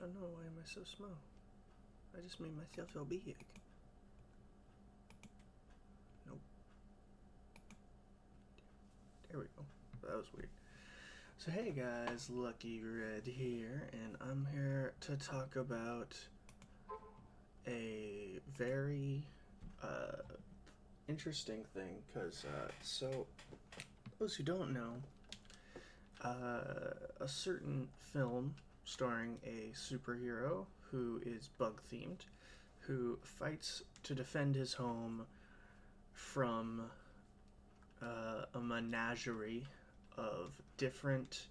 Oh no, why am I so small? I just made myself so big. Nope. There we go. That was weird. So hey guys, Lucky Red here, and I'm here to talk about a very interesting thing. So those who don't know, a certain film starring a superhero who is bug themed, who fights to defend his home from a menagerie of different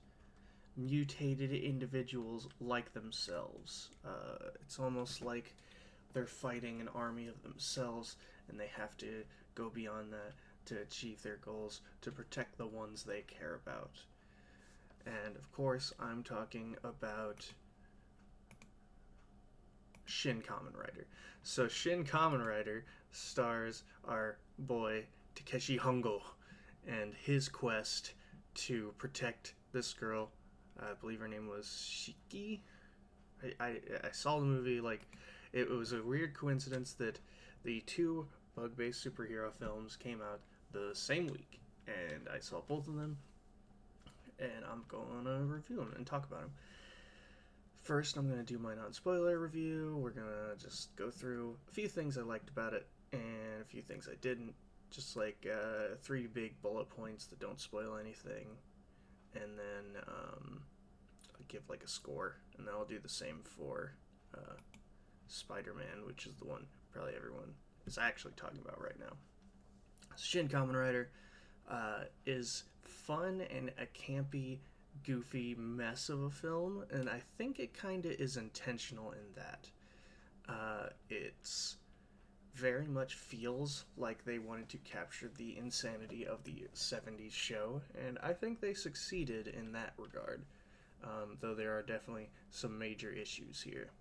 mutated individuals like themselves. It's almost like they're fighting an army of themselves, and they have to go beyond that to achieve their goals, to protect the ones they care about. And of course, I'm talking about Shin Kamen Rider. So Shin Kamen Rider stars our boy Takeshi Hongo and his quest to protect this girl. I believe her name was Shiki. I saw the movie, like, it was a weird coincidence that the two bug-based superhero films came out the same week, and I saw both of them, and I'm going to review them and talk about them. First, I'm going to do my non-spoiler review. We're going to just go through a few things I liked about it and a few things I didn't. Just like three big bullet points that don't spoil anything. And then I'll give like a score. And then I'll do the same for Spider-Man, which is the one probably everyone is actually talking about right now. Shin Kamen Rider is fun and a campy, goofy mess of a film, and I think it kind of is intentional in that. It's very much feels like they wanted to capture the insanity of the 70s show, and I think they succeeded in that regard, though there are definitely some major issues here.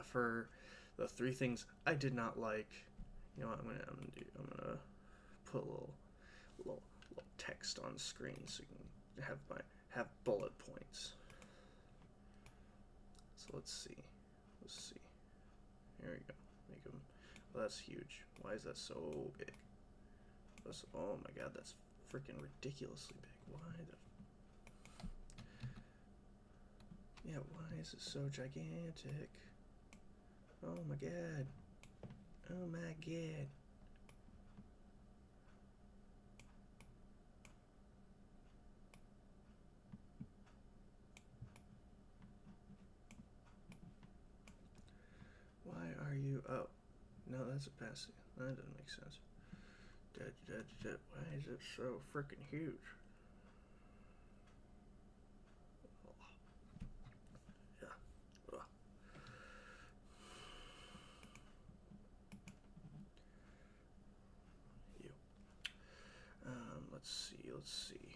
For the three things I did not like, you know what I'm gonna put a little text on the screen so you can have bullet points. So let's see. Here we go. Make them. Well, that's huge. Why is that so big? Oh my god, that's freaking ridiculously big. Why the? Yeah, why is it so gigantic? Oh my god. Oh my god. Why are you? Oh, no, that's a passive. That doesn't make sense. Why is it so freaking huge? Yeah. Ugh. You. Let's see.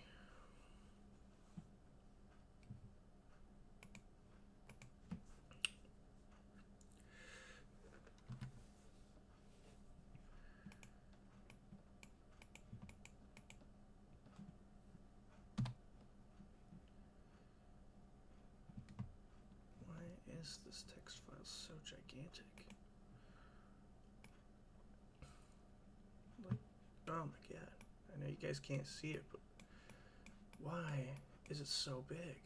Why is this text file so gigantic? Like, oh my god. I know you guys can't see it, but why is it so big?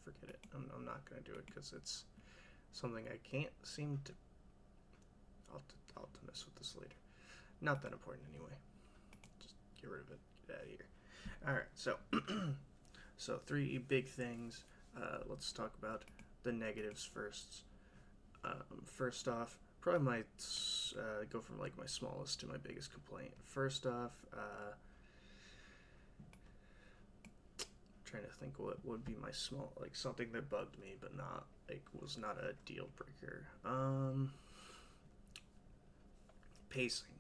Forget it. I'm not going to do it because it's something I can't seem to. I'll have to mess with this later. Not that important anyway. Just get rid of it. Get out of here. Alright, so. So, three big things. Let's talk about the negatives first. First off, probably might go from like my smallest to my biggest complaint. First off, trying to think what would be my small, like something that bugged me but not like was not a deal breaker. Pacing.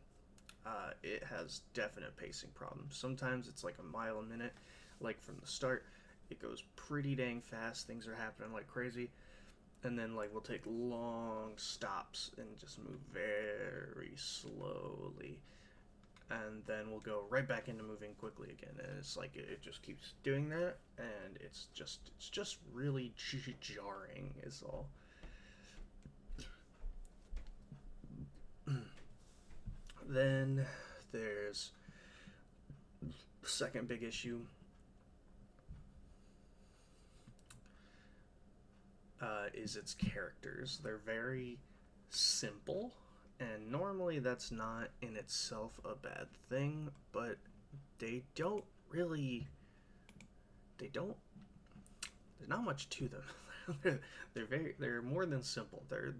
It has definite pacing problems. Sometimes it's like a mile a minute, like from the start. It goes pretty dang fast. Things are happening like crazy, and then like we'll take long stops and just move very slowly. and then we'll go right back into moving quickly again. And it's like it just keeps doing that, and it's just really jarring is all. Then there's the second big issue, is its characters. They're very simple, and normally that's not in itself a bad thing, but they don't really. They don't. There's not much to them. They're more than simple. They're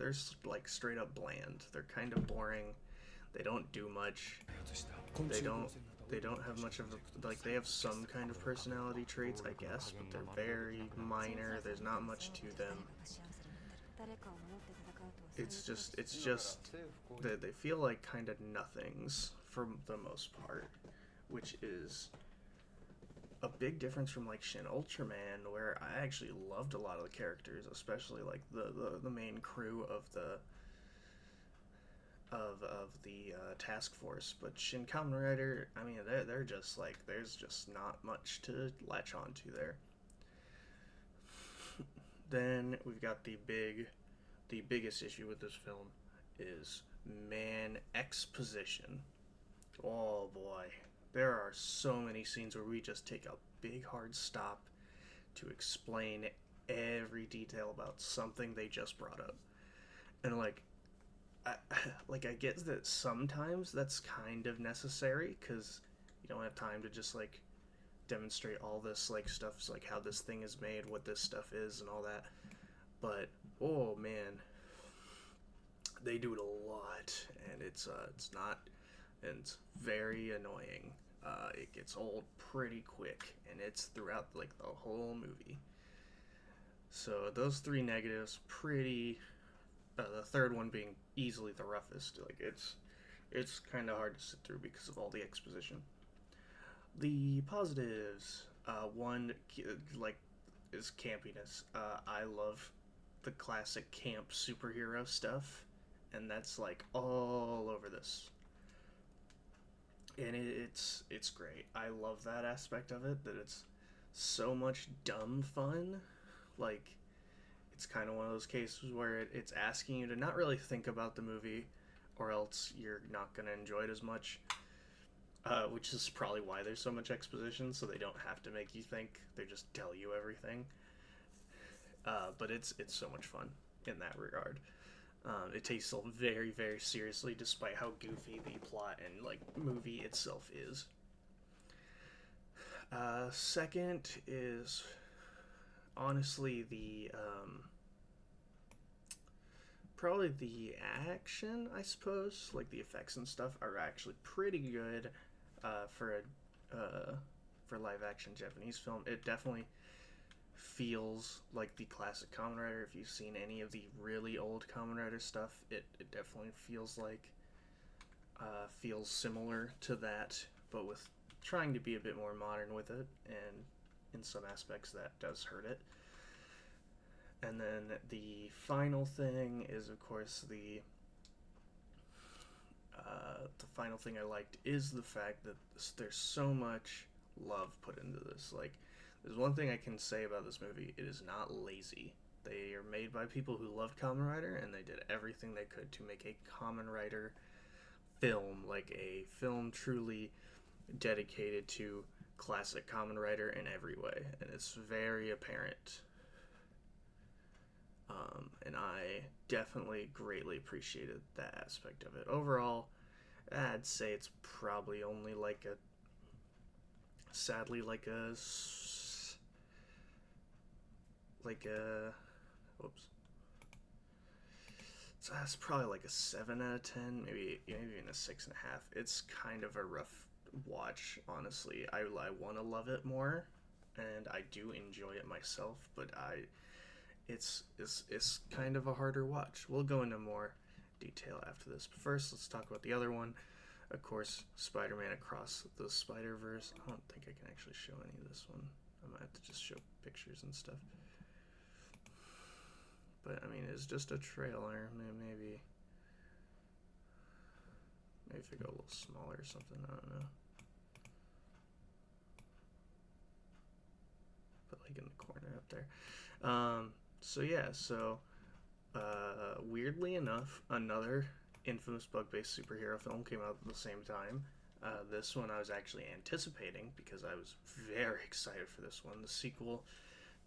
like straight up bland. They're kind of boring. They don't do much. They don't they don't have much of like they have some kind of personality traits, I guess, but they're very minor. There's not much to them. It's just they feel like kind of nothings for the most part, which is a big difference from like Shin Ultraman, where I actually loved a lot of the characters, especially like the main crew of the task force. But Shin Kamen Rider, I mean, they're just like there's just not much to latch onto there. Then we've got the biggest issue with this film is man exposition. Oh boy, there are so many scenes where we just take a big hard stop to explain every detail about something they just brought up, and I get that sometimes that's kind of necessary because you don't have time to just like demonstrate all this like stuff, like how this thing is made, what this stuff is, and all that. But oh man, they do it a lot, and it's not, and it's very annoying. It gets old pretty quick, and it's throughout like the whole movie. So those three negatives, pretty. The third one being easily the roughest. Like it's kind of hard to sit through because of all the exposition. The positives, one like is campiness. I love the classic camp superhero stuff, and that's like all over this. And it's great. I love that aspect of it. That it's so much dumb fun. Like it's kind of one of those cases where it's asking you to not really think about the movie, or else you're not gonna enjoy it as much. Which is probably why there's so much exposition, so they don't have to make you think. They just tell you everything. But it's so much fun in that regard. It takes itself very, very seriously, despite how goofy the plot and like movie itself is. Second is honestly the probably the action, I suppose. Like the effects and stuff are actually pretty good for live action Japanese film. It definitely feels like the classic Kamen Rider. If you've seen any of the really old Kamen Rider stuff, it definitely feels similar to that, but with trying to be a bit more modern with it, and in some aspects that does hurt it. And then the final thing is, of course, the final thing I liked is the fact that there's so much love put into this. Like, there's one thing I can say about this movie: it is not lazy. They are made by people who loved Kamen Rider, and they did everything they could to make a Kamen Rider film, like a film truly dedicated to classic Kamen Rider in every way, and it's very apparent. And I definitely greatly appreciated that aspect of it. Overall, I'd say it's probably only like a, sadly, whoops. So that's probably like a 7 out of 10, maybe even a 6.5. It's kind of a rough watch, honestly. I want to love it more, and I do enjoy it myself, but it's kind of a harder watch. We'll go into more detail after this, but first let's talk about the other one. Of course, Spider-Man Across the Spider-Verse. I don't think I can actually show any of this one. I might have to just show pictures and stuff. But I mean, it's just a trailer. Maybe Maybe if I go a little smaller or something, I don't know. But like in the corner up there. So yeah, so weirdly enough, another infamous bug-based superhero film came out at the same time. This one I was actually anticipating because I was very excited for this one. The sequel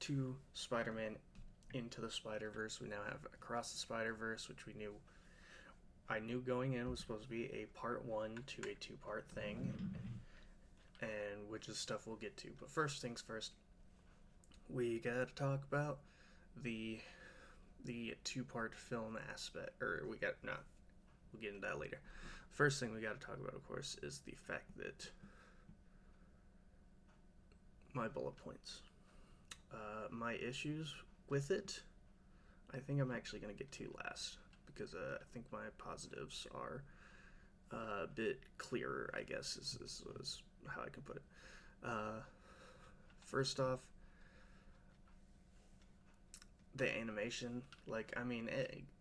to Spider-Man Into the Spider-Verse. We now have Across the Spider-Verse, which I knew going in was supposed to be a part one to a two-part thing, and which is stuff we'll get to. But first things first, we gotta talk about the two-part film aspect, or we'll get into that later. First thing we gotta talk about, of course, is the fact that my bullet points, my issues with it, I think I'm actually gonna get to last because I think my positives are a bit clearer, I guess is how I can put it. First off, the animation, like, I mean,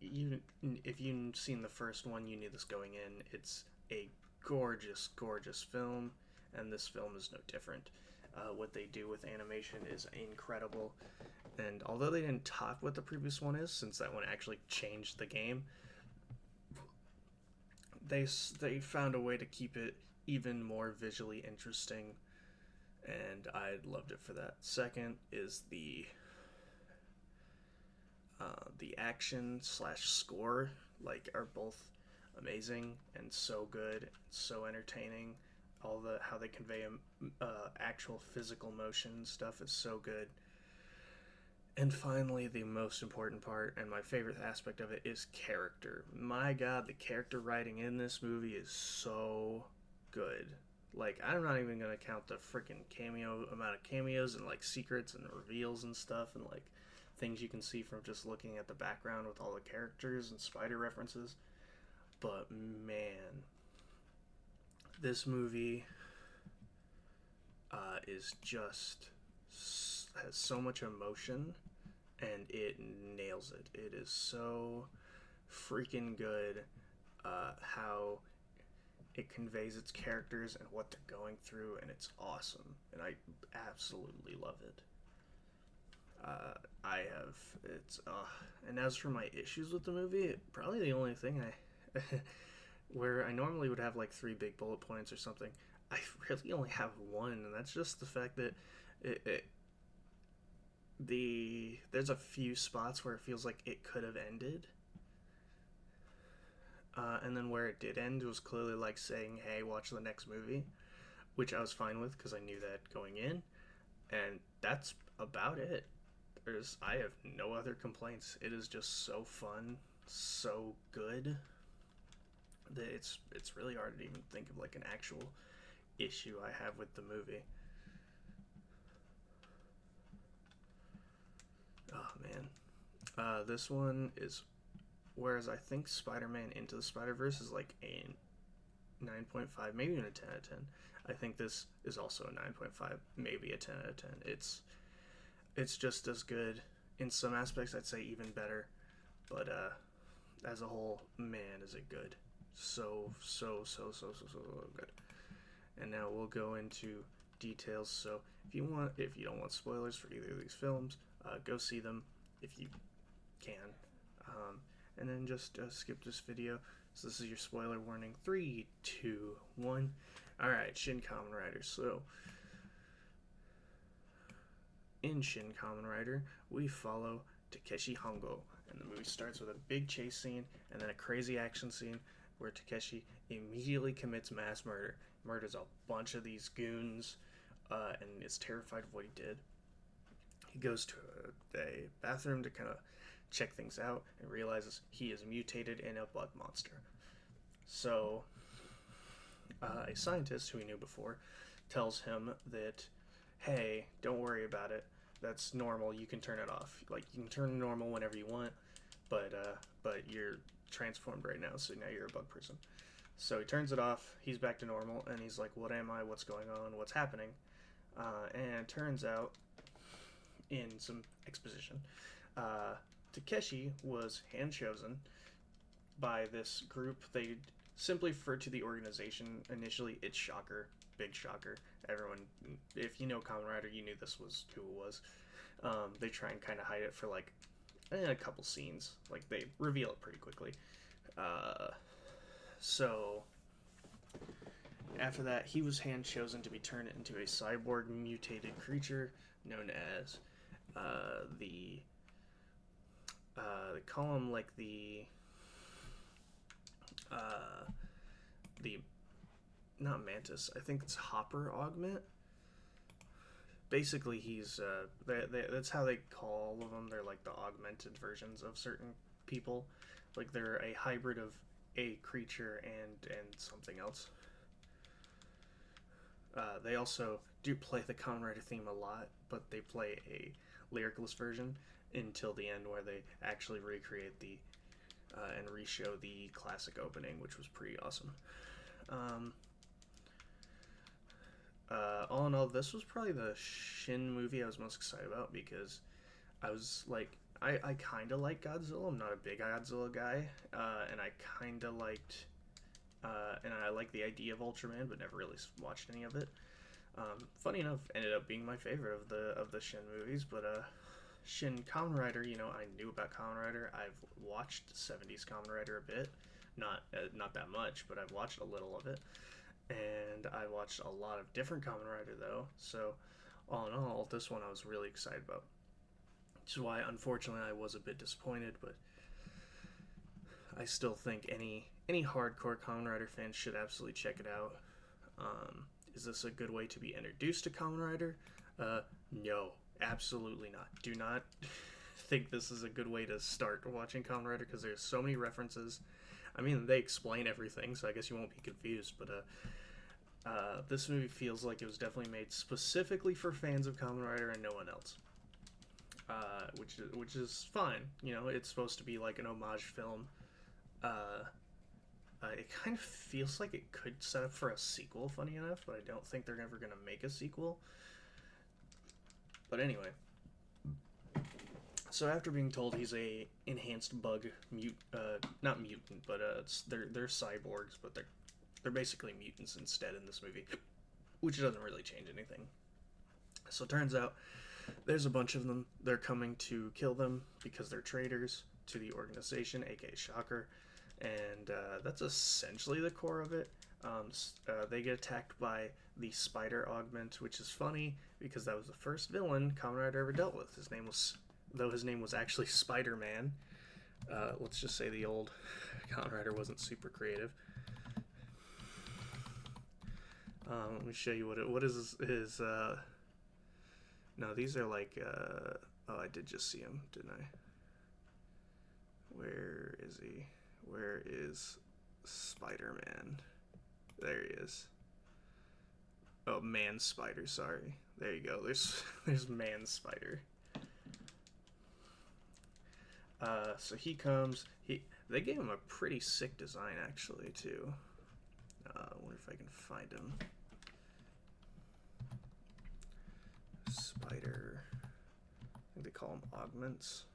if you've seen the first one, you knew this going in. It's a gorgeous, gorgeous film, and this film is no different. What they do with animation is incredible, and although they didn't top what the previous one is, since that one actually changed the game, they found a way to keep it even more visually interesting, and I loved it for that. Second is the action slash score, like, are both amazing and so good and so entertaining. All the how they convey actual physical motion stuff is so good. And finally, the most important part and my favorite aspect of it is character. My god, the character writing in this movie is so good. Like, I'm not even gonna count the freaking amount of cameos and like secrets and reveals and stuff and like things you can see from just looking at the background with all the characters and spider references. But man, this movie is just has so much emotion, and it nails it. It is so freaking good how it conveys its characters and what they're going through, and it's awesome, and I absolutely love it. I have it's and as for my issues with the movie, probably the only thing I where I normally would have like three big bullet points or something, I really only have one, and that's just the fact that there's a few spots where it feels like it could have ended, and then where it did end was clearly like saying, "Hey, watch the next movie," which I was fine with because I knew that going in, and that's about it. I have no other complaints. It is just so fun, so good that it's really hard to even think of like an actual issue I have with the movie. Oh man, this one is, whereas I think Spider-Man Into the Spider-Verse is like a 9.5, maybe even a 10 out of 10. I think this is also a 9.5, maybe a 10 out of 10. It's just as good. In some aspects, I'd say even better. But as a whole, man, is it good. So good. And now we'll go into details. So if you don't want spoilers for either of these films, go see them if you can. And then just skip this video. So this is your spoiler warning. 3, 2, 1. Alright, Shin Kamen Rider. So in Shin Kamen Rider, we follow Takeshi Hongo, and the movie starts with a big chase scene and then a crazy action scene where Takeshi immediately commits mass murder. Murders a bunch of these goons, and is terrified of what he did. He goes to a bathroom to kind of check things out and realizes he is mutated in a bug monster. So a scientist who he knew before tells him that, hey, don't worry about it. That's normal. You can turn it off. Like, you can turn normal whenever you want, but you're transformed right now, so now you're a bug person. So he turns it off. He's back to normal, and he's like, what am I? What's going on? What's happening? And it turns out, in some exposition, Takeshi was hand chosen by this group. simply referred to the organization initially. It's Shocker, big shocker. Everyone, if you know Kamen Rider, you knew this was who it was. They try and kind of hide it for like a couple scenes. Like they reveal it pretty quickly. So after that, he was hand chosen to be turned into a cyborg mutated creature known as the they call him like the not mantis. I think it's hopper augment. Basically, he's that's how they call all of them. They're like the augmented versions of certain people. Like they're a hybrid of a creature and something else. They also do play the Kamen Rider theme a lot, but they play a lyricless version until the end, where they actually recreate the and re-show the classic opening, which was pretty awesome. All in all, this was probably the Shin movie I was most excited about, because I was like, I kind of like Godzilla. I'm not a big Godzilla guy, and I kind of liked, and I like the idea of Ultraman, but never really watched any of it. Funny enough, ended up being my favorite of the Shin movies, but Shin Kamen Rider, I knew about Kamen Rider. I've watched 70s Kamen Rider a bit, not that much, but I've watched a little of it, and I watched a lot of different Kamen Rider though. So all in all, this one I was really excited about. Which is why, unfortunately, I was a bit disappointed, but I still think any hardcore Kamen Rider fan should absolutely check it out. Is this a good way to be introduced to Kamen Rider? No, absolutely not. Do not think this is a good way to start watching Kamen Rider, because there's so many references. I mean, they explain everything, so I guess you won't be confused, but this movie feels like it was definitely made specifically for fans of Kamen Rider and no one else. Which is fine. It's supposed to be like an homage film. It kind of feels like it could set up for a sequel, funny enough, but I don't think they're ever going to make a sequel. But anyway, so after being told he's a enhanced bug not mutant, but they're cyborgs, but they're basically mutants instead in this movie, which doesn't really change anything. So it turns out there's a bunch of them. They're coming to kill them because they're traitors to the organization, aka Shocker. And that's essentially the core of it. They get attacked by the Spider Augment, which is funny because that was the first villain Kamen Rider ever dealt with. His name was actually Spider-Man. Let's just say the old Kamen Rider wasn't super creative. Let me show you what is his. No, these are like. Oh, I did just see him, didn't I? Where is he? Where is Spider-Man? There he is. Oh, Man Spider, sorry. There you go. There's Man Spider. So he comes. They gave him a pretty sick design, actually, too. I wonder if I can find him. Spider. I think they call him augments.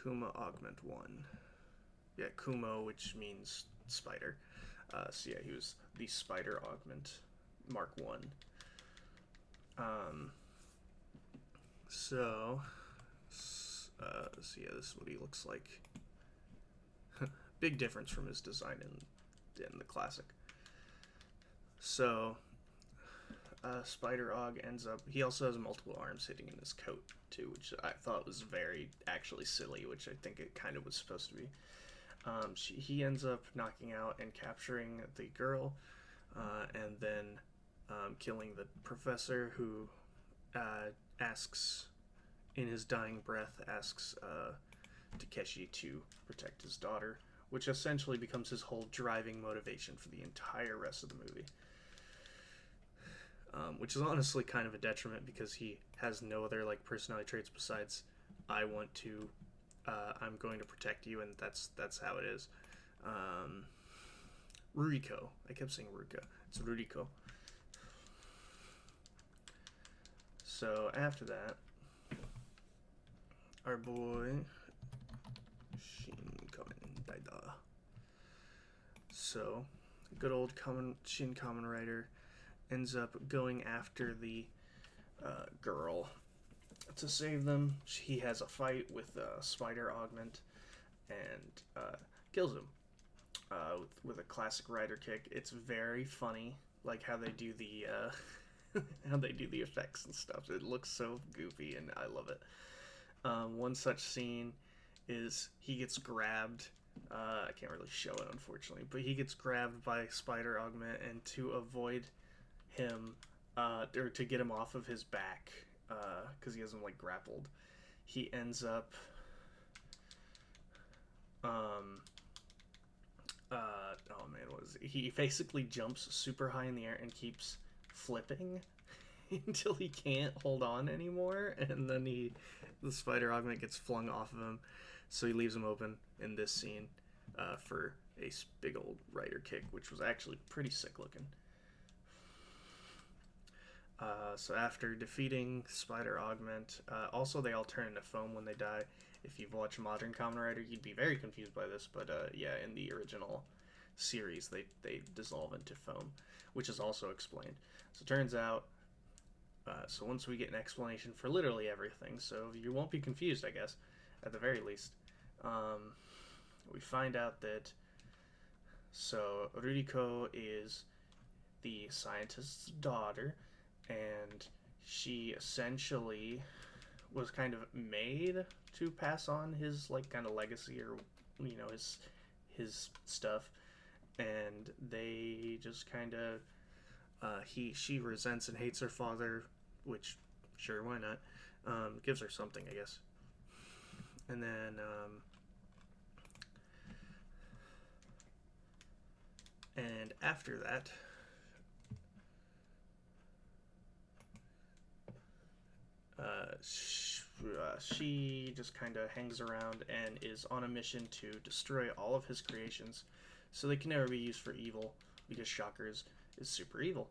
Kuma Augment 1. Yeah, Kumo, which means spider. So yeah, he was the Spider Augment Mark 1. So yeah, this is what he looks like. Big difference from his design in the classic. So Spider Aug ends up. He also has multiple arms hitting in his coat too, which I thought was very actually silly, which I think it kind of was supposed to be. He ends up knocking out and capturing the girl, and then killing the professor, who asks, in his dying breath, Takeshi to protect his daughter, which essentially becomes his whole driving motivation for the entire rest of the movie. Which is honestly kind of a detriment, because he has no other personality traits besides I'm going to protect you, and that's how it is. Ruriko. I kept saying Ruka. It's Ruriko. So after that, our boy Shin Kamen Rider So, good old Shin Kamen Rider ends up going after the girl to save them. He has a fight with Spider Augment and kills him with a classic rider kick. It's very funny, like how they do the how they do the effects and stuff. It looks so goofy, and I love it. One such scene is he gets grabbed. I can't really show it, unfortunately, but he gets grabbed by Spider Augment, and to avoid him, or to get him off of his back, because he has him like grappled, he ends up oh man, what is it? He basically jumps super high in the air and keeps flipping until he can't hold on anymore, and then the Spider Augment gets flung off of him, so he leaves him open in this scene for a big old rider kick, which was actually pretty sick looking. So after defeating Spider Augment, also they all turn into foam when they die. If you've watched Modern Kamen Rider, you'd be very confused by this, but yeah, in the original series, they dissolve into foam, which is also explained. So it turns out, so once we get an explanation for literally everything, so you won't be confused, I guess, at the very least, we find out that, so Ruriko is the scientist's daughter, and she essentially was kind of made to pass on his like kind of legacy, or his stuff, and they just kind of she resents and hates her father, which sure, why not, gives her something, I guess. And then and after that, she just kind of hangs around and is on a mission to destroy all of his creations so they can never be used for evil, because Shocker is super evil.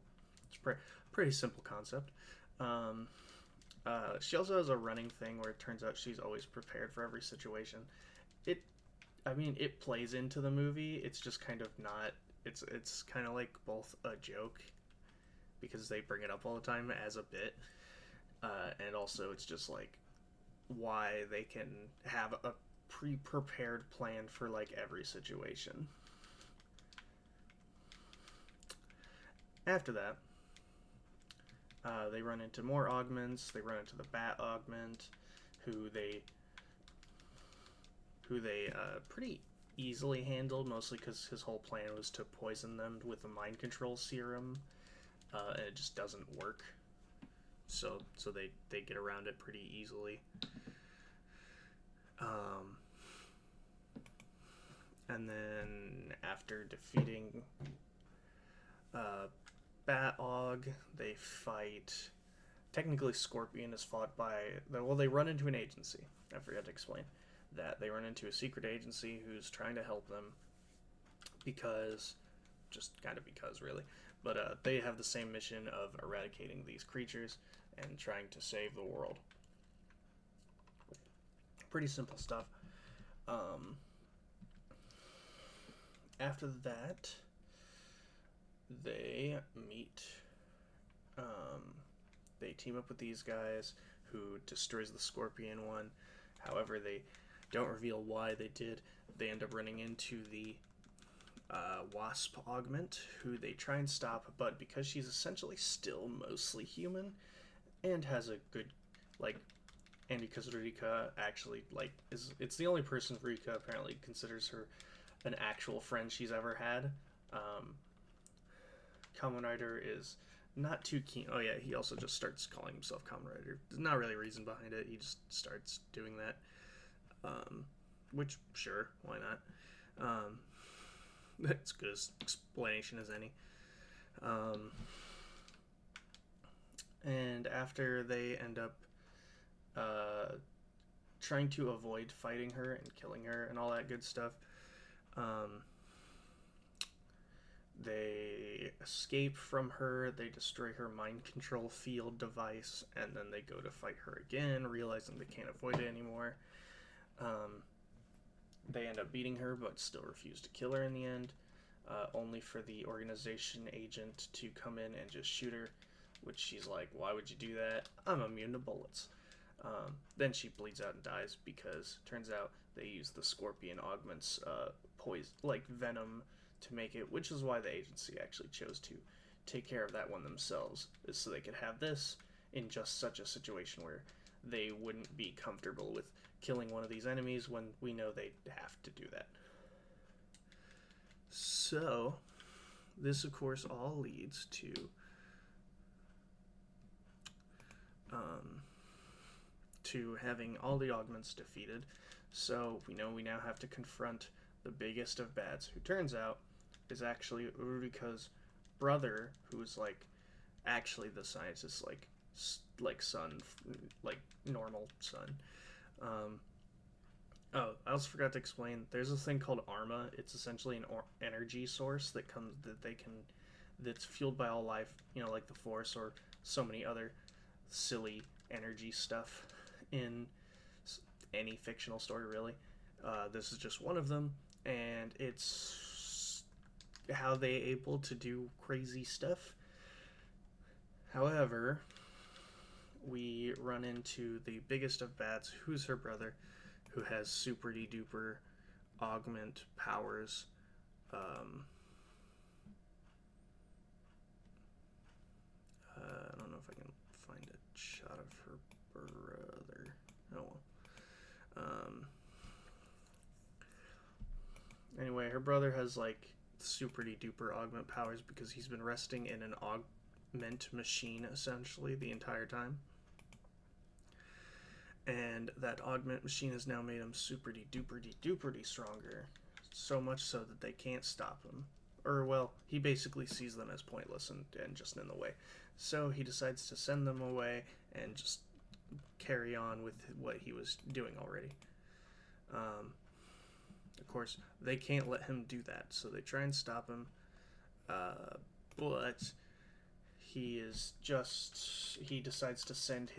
It's pretty simple concept. She also has a running thing where it turns out she's always prepared for every situation. It plays into the movie. It's just kind of not. It's kind of like both a joke, because they bring it up all the time as a bit, and also it's just like why they can have a pre-prepared plan for like every situation. After that, they run into more augments. They run into the Bat Augment, who they pretty easily handled, mostly because his whole plan was to poison them with a mind control serum, and it just doesn't work. So they get around it pretty easily. And then after defeating Bat-Og, they fight. Technically, Scorpion is fought by. They run into an agency. I forgot to explain that. They run into a secret agency who's trying to help them because. Just kind of because, really. But they have the same mission of eradicating these creatures and trying to save the world. Pretty simple stuff. After that, they meet. They team up with these guys who destroys the Scorpion one. However, they don't reveal why they did. They end up running into the Wasp Augment, who they try and stop, but because she's essentially still mostly human and has a good, like, and because Rurika actually, like, it's the only person Rurika apparently considers her an actual friend she's ever had. Kamen Rider is not too keen. Oh yeah, he also just starts calling himself Kamen Rider. There's not really a reason behind it. He just starts doing that. Which, sure, why not? That's good as explanation as any. And after they end up trying to avoid fighting her and killing her and all that good stuff, they escape from her. They destroy her mind control field device, and then they go to fight her again, realizing they can't avoid it anymore. They end up beating her, but still refuse to kill her in the end. only for the organization agent to come in and just shoot her, which she's like, why would you do that? I'm immune to bullets. Then she bleeds out and dies because turns out they use the scorpion augments poison, like venom, to make it, which is why the agency actually chose to take care of that one themselves, is so they could have this in just such a situation where they wouldn't be comfortable with killing one of these enemies when we know they have to do that. So, this of course all leads to having all the augments defeated. So we know we now have to confront the biggest of bads, who turns out is actually Urika's brother, who's like actually the scientist's like son, like normal son. Oh, I also forgot to explain. There's this thing called Arma. It's essentially an energy source that's fueled by all life. You know, like the Force or so many other silly energy stuff in any fictional story, really. This is just one of them, and it's how they able to do crazy stuff. However, we run into the biggest of bats, who's her brother, who has super duper augment powers. I don't know if I can find a shot of her brother. Oh well. Anyway, her brother has like super duper augment powers because he's been resting in an augment machine essentially the entire time. And that augment machine has now made him super duper stronger. So much so that they can't stop him. Or, well, he basically sees them as pointless and just in the way. So he decides to send them away and just carry on with what he was doing already. Of course, they can't let him do that, so they try and stop him. But he decides to send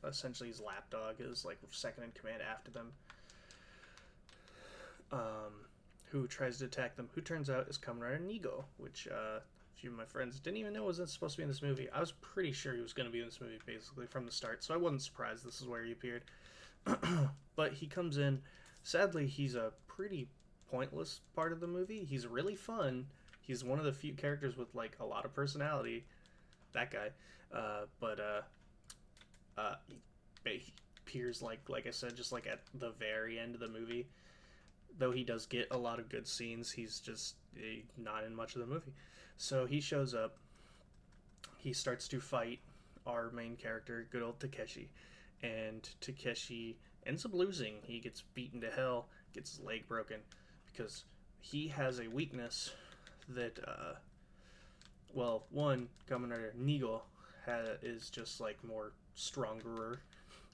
essentially his lapdog, is like second in command after them, who tries to attack them, who turns out is Kamen Rider Nigo, which a few of my friends didn't even know was supposed to be in this movie. I was pretty sure he was going to be in this movie basically from the start, so I wasn't surprised this is where he appeared. But he comes in. Sadly, he's a pretty pointless part of the movie. He's really fun. He's one of the few characters with like a lot of personality. That guy. He appears like I said, just like at the very end of the movie. Though he does get a lot of good scenes, he's just not in much of the movie. So he shows up. He starts to fight our main character, good old Takeshi, and Takeshi ends up losing. He gets beaten to hell, gets his leg broken, because he has a weakness that, one, Kamen Rider Nigo is just like more stronger,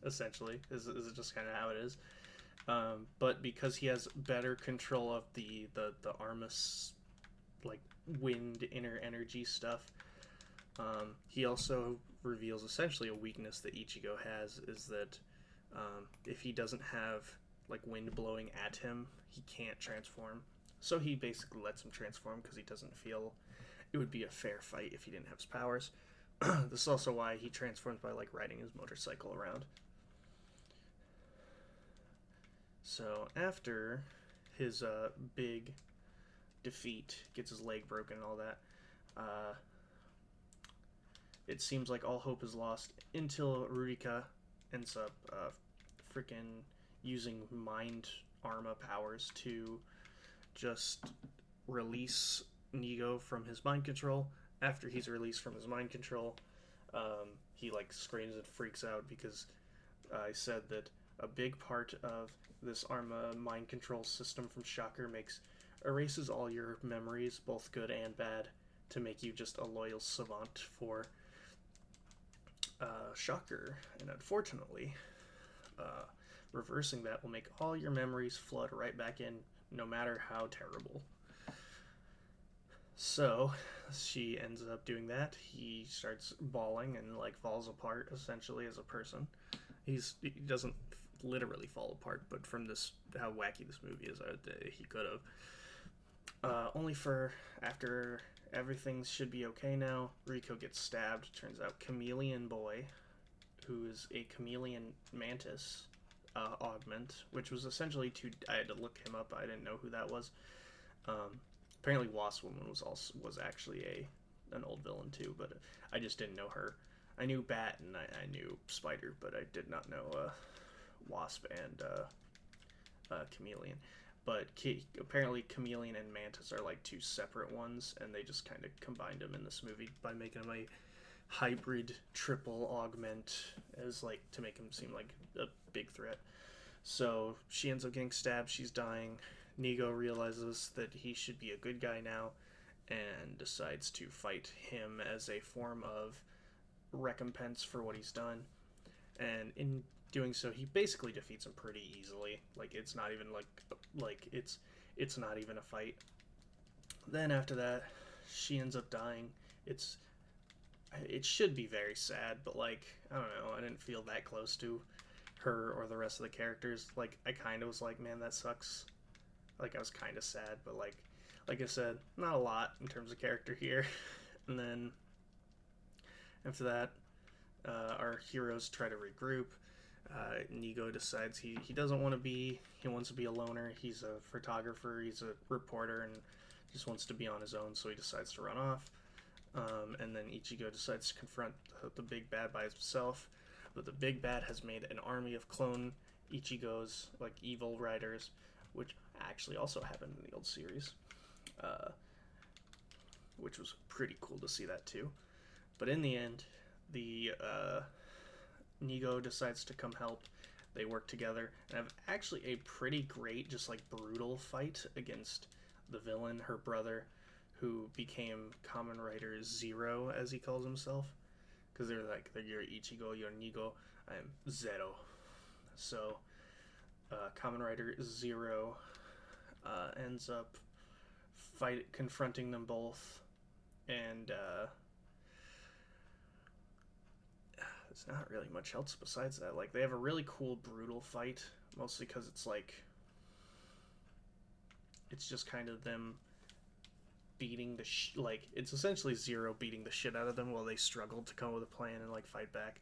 essentially, is just kind of how it is. But because he has better control of the Armus, like, wind inner energy stuff, he also reveals essentially a weakness that Ichigo has, is that if he doesn't have like wind blowing at him, he can't transform. So he basically lets him transform because he doesn't feel it would be a fair fight if he didn't have his powers. This is also why he transforms by like riding his motorcycle around. So after his big defeat, gets his leg broken and all that, it seems like all hope is lost until Rurika ends up freaking using mind Arma powers to just release Nigo from his mind control. After he's released from his mind control, he like screams and freaks out because I said that a big part of this Arma mind control system from Shocker erases all your memories, both good and bad, to make you just a loyal savant for Shocker. And unfortunately, reversing that will make all your memories flood right back in, no matter how terrible. So she ends up doing that. He starts bawling and like falls apart essentially as a person. He doesn't literally fall apart, but from this how wacky this movie is, he could have. Only for after everything should be okay now, Rico gets stabbed. Turns out Chameleon Boy, who is a chameleon mantis augment, which was essentially two. I had to look him up. I didn't know who that was. Apparently, Wasp Woman was actually an old villain too, but I just didn't know her. I knew Bat and I knew Spider, but I did not know Wasp and Chameleon. But apparently, Chameleon and Mantis are like two separate ones, and they just kind of combined them in this movie by making them a hybrid triple augment as like to make him seem like a big threat. So she ends up getting stabbed. She's dying. Nego realizes that he should be a good guy now, and decides to fight him as a form of recompense for what he's done. And in doing so, he basically defeats him pretty easily. Like it's not even like it's not even a fight. Then after that, she ends up dying. It should be very sad, but like I don't know, I didn't feel that close to her or the rest of the characters. Like I kind of was like, man, that sucks. Like I was kind of sad, but like I said, not a lot in terms of character here. And then after that, our heroes try to regroup. Nego decides he doesn't want to be. He wants to be a loner. He's a photographer. He's a reporter, and just wants to be on his own. So he decides to run off. And then Ichigo decides to confront the big bad by himself. But the big bad has made an army of clone Ichigos, like evil riders, which actually also happened in the old series, which was pretty cool to see that too. But in the end, the Nego decides to come help. They work together and have actually a pretty great, just like brutal fight against the villain, her brother, who became Kamen Rider Zero, as he calls himself. Because they're your Ichigo, your Nego, I'm Zero. So, Kamen Rider Zero ends up confronting them both, and there's not really much else besides that. Like they have a really cool brutal fight, mostly because it's like it's just kind of them beating like it's essentially Zero beating the shit out of them while they struggle to come up with a plan and like fight back.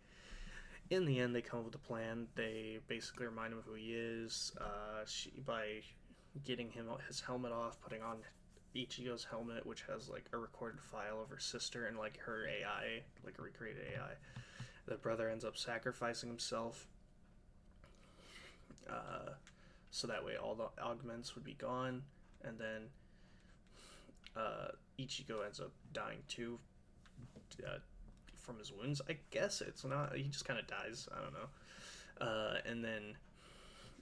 In the end, they come up with a plan. They basically remind him of who he is by getting him his helmet off, putting on Ichigo's helmet, which has like a recorded file of her sister and like her AI, like a recreated AI. The brother ends up sacrificing himself, so that way all the augments would be gone, and then Ichigo ends up dying too from his wounds. I guess it's not. He just kind of dies. I don't know. And then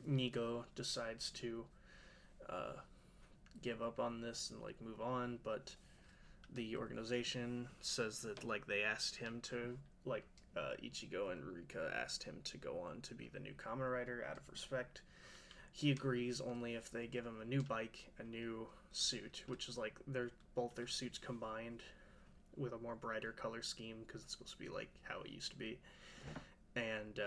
Nego decides to give up on this and like move on, but the organization says that like they asked him to like Ichigo and Rurika asked him to go on to be the new Kamen Rider out of respect. He agrees only if they give him a new bike, a new suit, which is like both their suits combined with a more brighter color scheme because it's supposed to be like how it used to be. And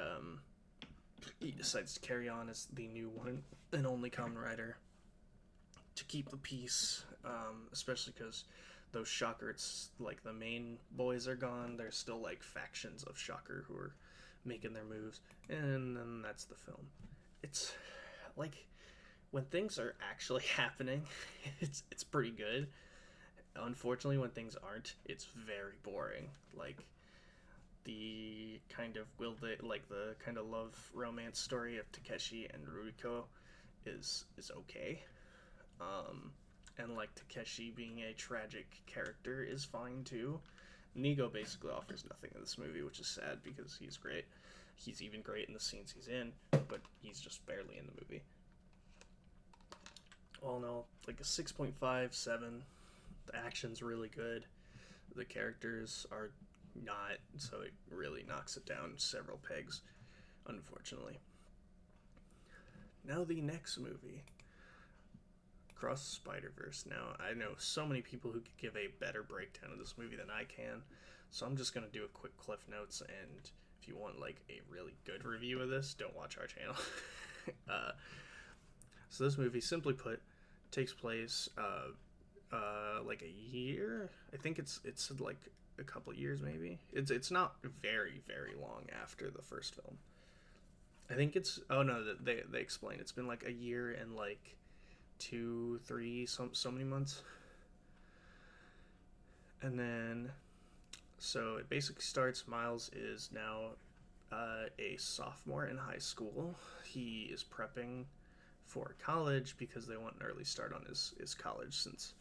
he decides to carry on as the new one and only Kamen Rider to keep the peace, especially because those Shocker, like the main boys are gone. There's still like factions of Shocker who are making their moves, and then that's the film. It's like when things are actually happening, it's pretty good. Unfortunately, when things aren't, it's very boring. Like the kind of the kind of love romance story of Takeshi and Ruriko is okay. And like Takeshi being a tragic character is fine too. Nego basically offers nothing in this movie, which is sad because he's great. He's even great in the scenes he's in, but he's just barely in the movie. All in all, like a 6.5, 7. The action's really good. The characters are not, so it really knocks it down several pegs, unfortunately. Now the next movie, Across the Spider-Verse. Now, I know so many people who could give a better breakdown of this movie than I can, so I'm just going to do a quick cliff notes, and if you want like a really good review of this, don't watch our channel. So this movie, simply put, takes place like a year. I think it's like a couple years maybe. It's not very very long after the first film. I think it's oh no they explain it's been like a year and like 2 3 so many months, and then so it basically starts. Miles is now a sophomore in high school. He is prepping for college because they want an early start on his college since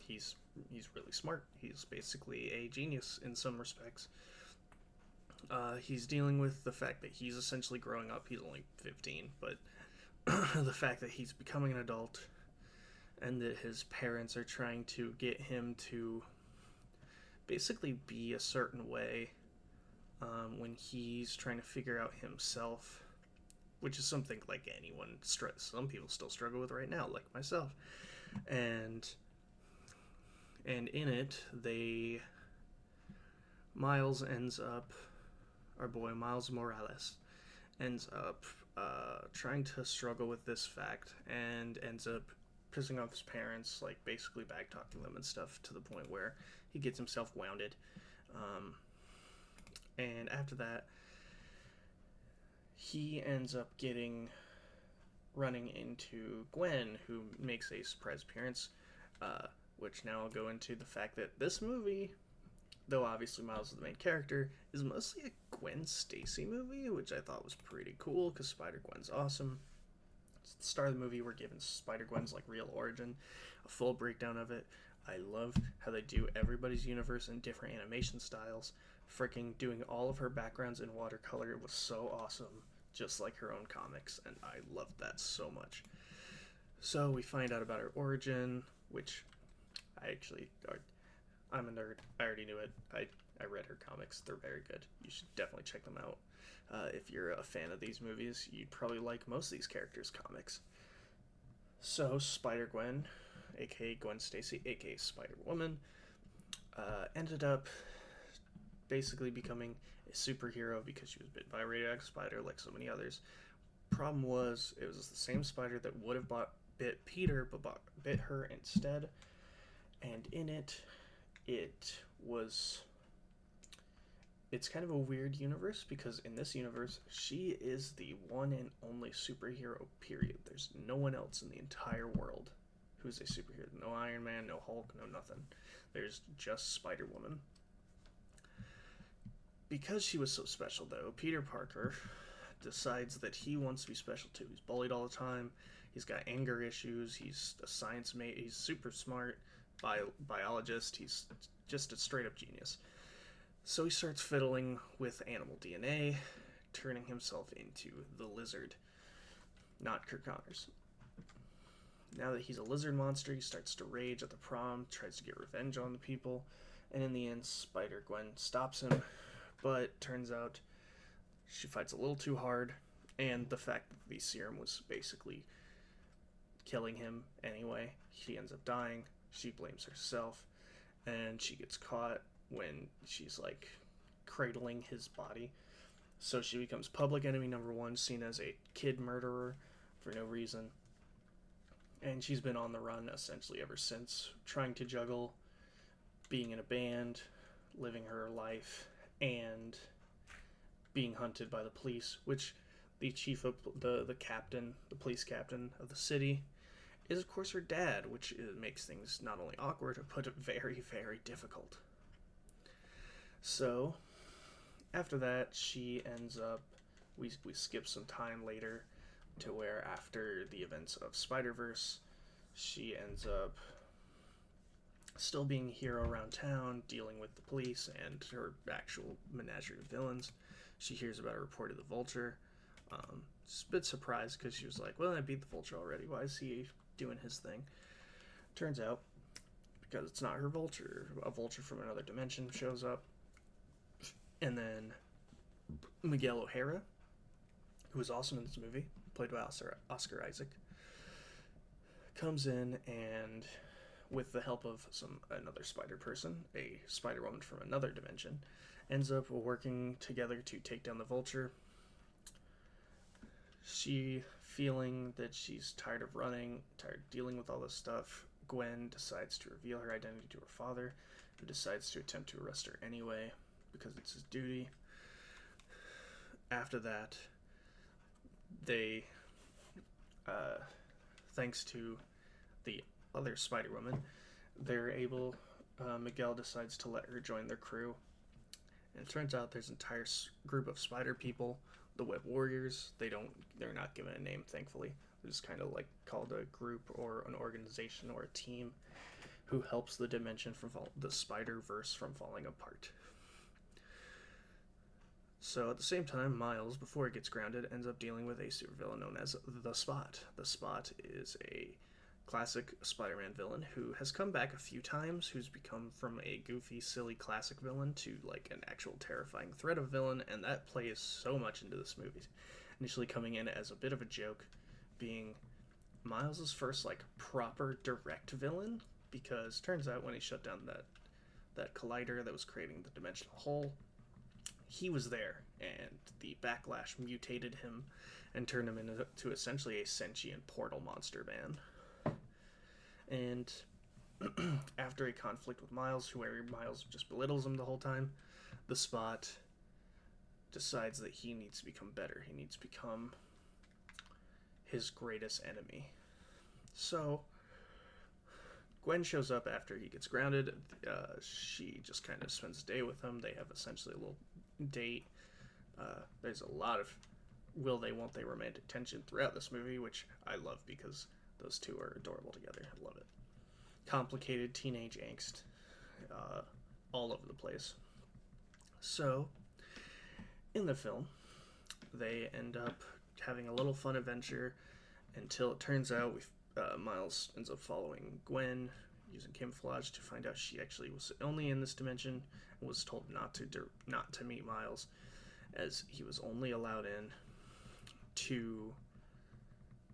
he's he's really smart. He's basically a genius in some respects. He's dealing with the fact that he's essentially growing up. He's only 15, but the fact that he's becoming an adult and that his parents are trying to get him to basically be a certain way when he's trying to figure out himself, which is something like anyone, some people still struggle with right now, like myself. And in it, Miles ends up, our boy Miles Morales, ends up trying to struggle with this fact and ends up pissing off his parents, like basically back talking them and stuff to the point where he gets himself wounded. And after that, he ends up running into Gwen, who makes a surprise appearance, which now I'll go into the fact that this movie, though obviously Miles is the main character, is mostly a Gwen Stacy movie, which I thought was pretty cool because Spider-Gwen's awesome. It's the start of the movie, we're given Spider-Gwen's like real origin, a full breakdown of it. I love how they do everybody's universe in different animation styles. Freaking doing all of her backgrounds in watercolor was so awesome, just like her own comics, and I loved that so much. So we find out about her origin, which I'm a nerd. I already knew it. I read her comics. They're very good. You should definitely check them out. If you're a fan of these movies, you'd probably like most of these characters' comics. So Spider-Gwen, aka Gwen Stacy, aka Spider-Woman, ended up basically becoming a superhero because she was bit by a radioactive spider like so many others. Problem was, it was the same spider that would have bit Peter, but bit her instead. And in it, it's kind of a weird universe because in this universe, she is the one and only superhero, period. There's no one else in the entire world who's a superhero. No Iron Man, no Hulk, no nothing. There's just Spider-Woman. Because she was so special, though, Peter Parker decides that he wants to be special too. He's bullied all the time. He's got anger issues. He's a science mate. He's super smart, biologist. He's just a straight up genius. So he starts fiddling with animal DNA, turning himself into the Lizard, not Kirk Connors. Now that he's a lizard monster, he starts to rage at the prom, tries to get revenge on the people, and in the end, Spider-Gwen stops him. But turns out she fights a little too hard, and the fact that the serum was basically killing him anyway, he ends up dying. She blames herself, and she gets caught when she's like cradling his body. So she becomes public enemy number one, seen as a kid murderer for no reason. And she's been on the run essentially ever since, trying to juggle being in a band, living her life, and being hunted by the police, which the chief of the captain, the police captain of the city, is of course her dad, which makes things not only awkward but very, very difficult. So after that, she ends up, we skip some time later to where after the events of Spider-Verse, she ends up still being a hero around town, dealing with the police and her actual menagerie of villains. She hears about a report of the Vulture. She's a bit surprised because she was like, well, I beat the Vulture already. Why is he doing his thing? Turns out, because it's not her Vulture. A Vulture from another dimension shows up. And then Miguel O'Hara, who was awesome in this movie, played by Oscar Isaac, comes in and, with the help of another spider person, a Spider-Woman from another dimension, ends up working together to take down the Vulture. She, feeling that she's tired of running, tired of dealing with all this stuff, Gwen decides to reveal her identity to her father, who decides to attempt to arrest her anyway because it's his duty. After that, they, thanks to the other Spider-Woman, they're able. Miguel decides to let her join their crew, and it turns out there's an entire group of spider people, the Web Warriors. They're not given a name, thankfully. They're just kind of like called a group or an organization or a team who helps the dimension from the Spider-Verse from falling apart. So at the same time, Miles, before he gets grounded, ends up dealing with a supervillain known as the Spot. The Spot is a classic Spider-Man villain who has come back a few times, who's become from a goofy, silly classic villain to like an actual terrifying threat of villain, and that plays so much into this movie. Initially coming in as a bit of a joke, being Miles's first like proper direct villain, because turns out when he shut down that collider that was creating the dimensional hole, he was there, and the backlash mutated him and turned him into essentially a sentient portal monster man. And after a conflict with Miles, where Miles just belittles him the whole time, the Spot decides that he needs to become better. He needs to become his greatest enemy. So Gwen shows up after he gets grounded. She just kind of spends the day with him. They have essentially a little date. There's a lot of will they, won't they romantic tension throughout this movie, which I love because those two are adorable together. I love it. Complicated teenage angst all over the place. So, in the film, they end up having a little fun adventure until it turns out Miles ends up following Gwen using camouflage to find out she actually was only in this dimension and was told not to meet Miles, as he was only allowed in to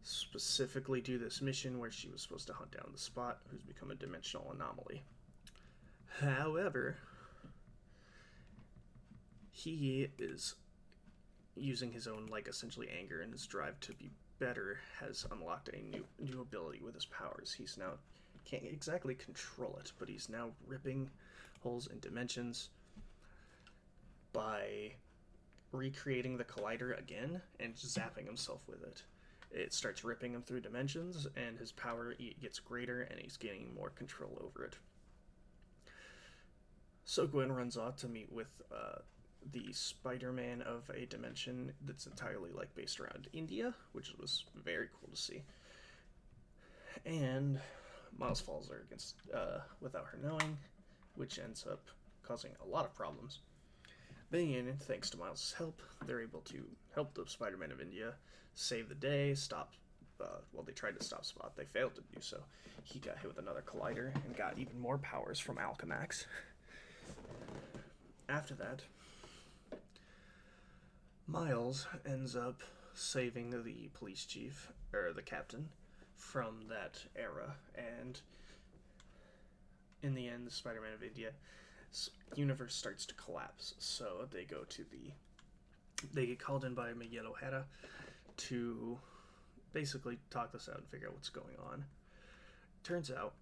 specifically do this mission where she was supposed to hunt down the Spot, who's become a dimensional anomaly. However, he is using his own, like, essentially anger and his drive to be better, has unlocked a new ability with his powers. He's now can't exactly control it, but he's now ripping holes in dimensions by recreating the collider again and zapping himself with it. It starts ripping him through dimensions, and his power gets greater, and he's gaining more control over it. So Gwen runs off to meet with the Spider-Man of a dimension that's entirely like based around India, which was very cool to see. And Miles follows her against without her knowing, which ends up causing a lot of problems. Then, thanks to Miles' help, they're able to help the Spider-Man of India save the day, they tried to stop Spot. They failed to do so. He got hit with another collider and got even more powers from Alchemax. After that, Miles ends up saving the police chief, or the captain, from that era, and in the end, the Spider-Man of India universe starts to collapse. So they get called in by Miguel O'Hara to basically talk this out and figure out what's going on. Turns out,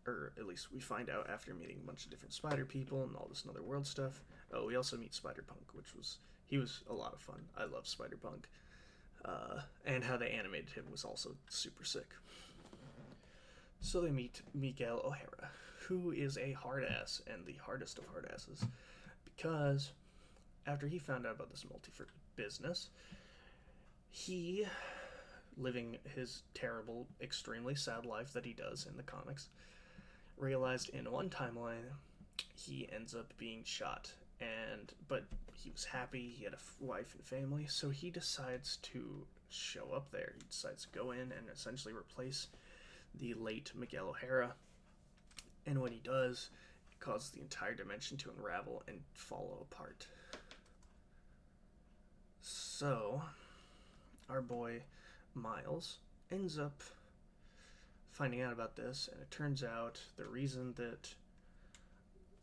or at least we find out after meeting a bunch of different spider people and all this other world stuff. Oh, we also meet Spider-Punk, he was a lot of fun. I love Spider-Punk. And how they animated him was also super sick. So they meet Miguel O'Hara, who is a hard ass, and the hardest of hard asses, because after he found out about this multiverse business, he, living his terrible, extremely sad life that he does in the comics, realized in one timeline he ends up being shot, but he was happy, he had a wife and family, so he decides to show up there. He decides to go in and essentially replace the late Miguel O'Hara, and when he does, it causes the entire dimension to unravel and fall apart. So, our boy Miles ends up finding out about this, and it turns out the reason that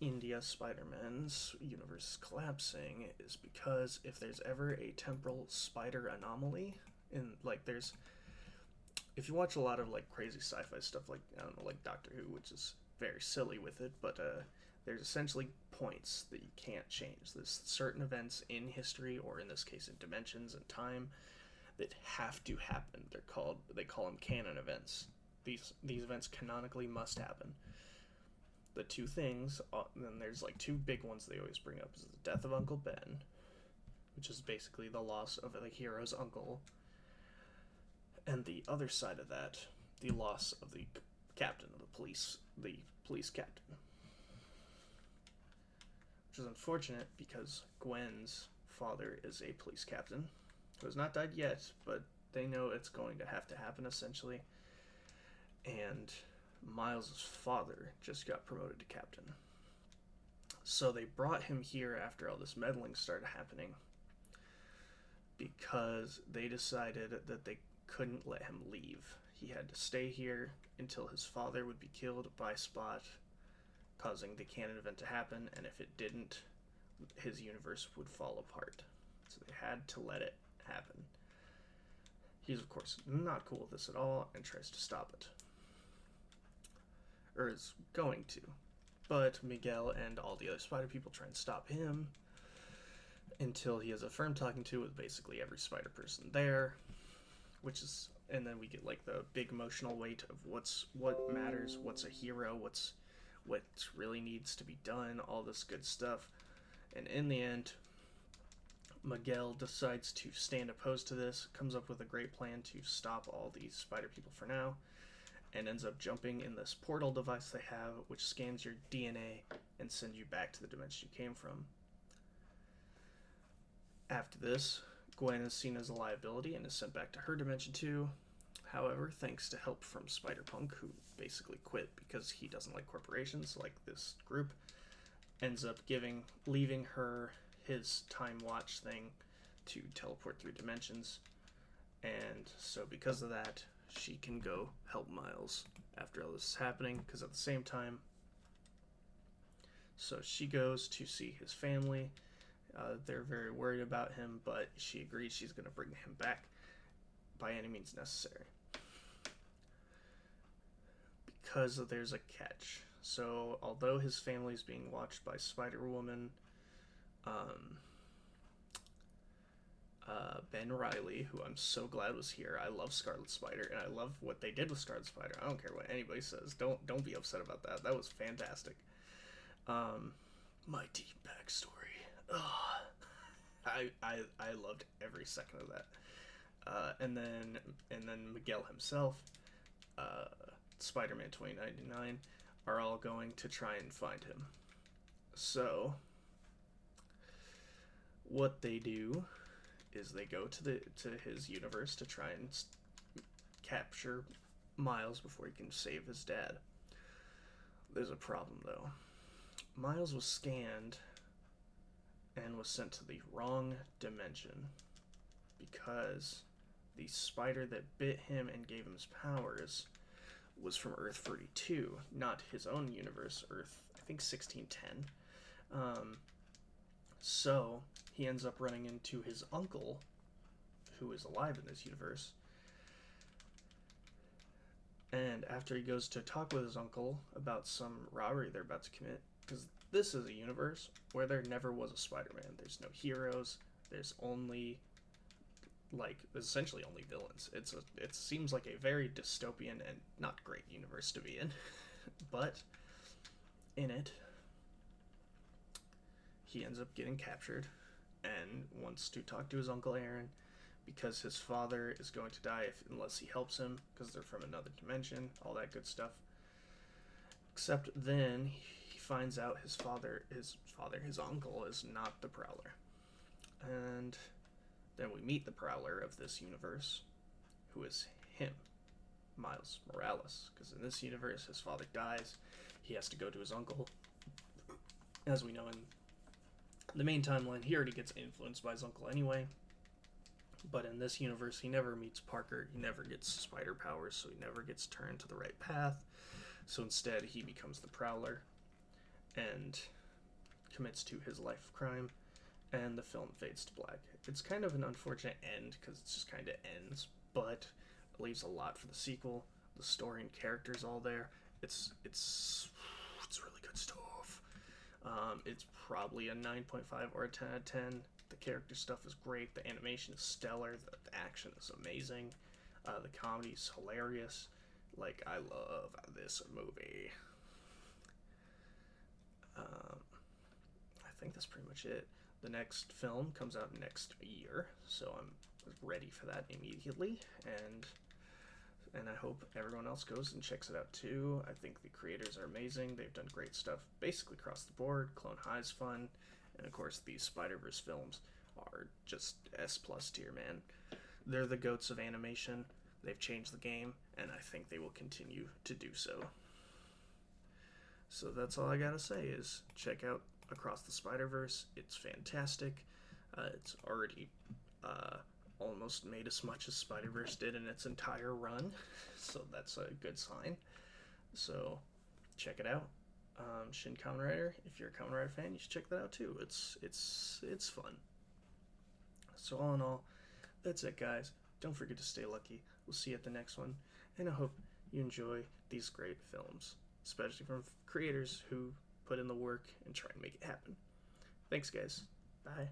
India Spider-Man's universe is collapsing is because if there's ever a temporal spider anomaly, there's if you watch a lot of like crazy sci-fi stuff, like I don't know, like Doctor Who, which is very silly with it, but there's essentially points that you can't change. There's certain events in history, or in this case, in dimensions and time, that have to happen. They call them canon events. These events canonically must happen. The two things, then there's like two big ones they always bring up, is the death of Uncle Ben, which is basically the loss of the hero's uncle, and the other side of that, the loss of the captain of the police captain. Which is unfortunate because Gwen's father is a police captain who has not died yet, but they know it's going to have to happen essentially. And Miles' father just got promoted to captain. So they brought him here after all this meddling started happening because they decided that they couldn't let him leave. He had to stay here until his father would be killed by Spot, causing the canon event to happen, and if it didn't, his universe would fall apart. So they had to let it happen. He's, of course, not cool with this at all and tries to stop it. Or is going to. But Miguel and all the other spider people try and stop him until he has a firm talking to with basically every spider person there, which is, and then we get like the big emotional weight of what matters, what's a hero, what really needs to be done, all this good stuff. And in the end, Miguel decides to stand opposed to this, comes up with a great plan to stop all these spider people for now, and ends up jumping in this portal device they have, which scans your DNA and sends you back to the dimension you came from. After this, Gwen is seen as a liability and is sent back to her dimension too. However, thanks to help from Spider-Punk, who basically quit because he doesn't like corporations like this group, ends up leaving her his time watch thing to teleport through dimensions. And so because of that, she can go help Miles after all this is happening, because at the same time, so she goes to see his family. They're very worried about him, but she agrees she's going to bring him back by any means necessary. Because there's a catch. So, although his family is being watched by Spider-Woman, Ben Reilly, who I'm so glad was here. I love Scarlet Spider, and I love what they did with Scarlet Spider. I don't care what anybody says. Don't be upset about that. That was fantastic. My deep backstory. I loved every second of that. And then Miguel himself, Spider-Man 2099, are all going to try and find him. So, what they do is they go to his universe to try and capture Miles before he can save his dad. There's a problem though. Miles was scanned and was sent to the wrong dimension because the spider that bit him and gave him his powers was from Earth 42, not his own universe, Earth, I think 1610. So he ends up running into his uncle, who is alive in this universe. And after he goes to talk with his uncle about some robbery they're about to commit, because this is a universe where there never was a Spider-Man. There's no heroes. There's only, essentially only villains. It seems like a very dystopian and not great universe to be in. But in it, he ends up getting captured and wants to talk to his Uncle Aaron because his father is going to die unless he helps him, because they're from another dimension, all that good stuff. Except then he finds out his uncle, is not the Prowler. And then we meet the Prowler of this universe, who is him, Miles Morales, because in this universe his father dies. He has to go to his uncle. As we know in the main timeline, he already gets influenced by his uncle anyway. But in this universe, he never meets Parker. He never gets spider powers, so he never gets turned to the right path. So instead, he becomes the Prowler and commits to his life of crime, and the film fades to black. It's kind of an unfortunate end, because it just kind of ends, but It leaves a lot for the sequel. The story and characters all there. It's really good stuff. It's probably a 9.5 or a 10 out of 10. The character stuff is great. The animation is stellar. The action is amazing. The comedy is hilarious. Like, I love this movie. I think that's pretty much it. The next film comes out next year, so I'm ready for that immediately, and I hope everyone else goes and checks it out too. I think the creators are amazing. They've done great stuff basically across the board. Clone High's fun, and of course these Spider-Verse films are just S plus tier, man. They're the goats of animation. They've changed the game, and I think they will continue to do so. So that's all I gotta say is check out Across the Spider-Verse. It's fantastic. It's already almost made as much as Spider-Verse did in its entire run, so that's a good sign. So check it out. Shin Kamen Rider. If you're a Kamen Rider fan, you should check that out too. It's fun. So all in all, that's it, guys. Don't forget to stay lucky. We'll see you at the next one, and I hope you enjoy these great films, especially from creators who put in the work and try and make it happen. Thanks, guys. Bye.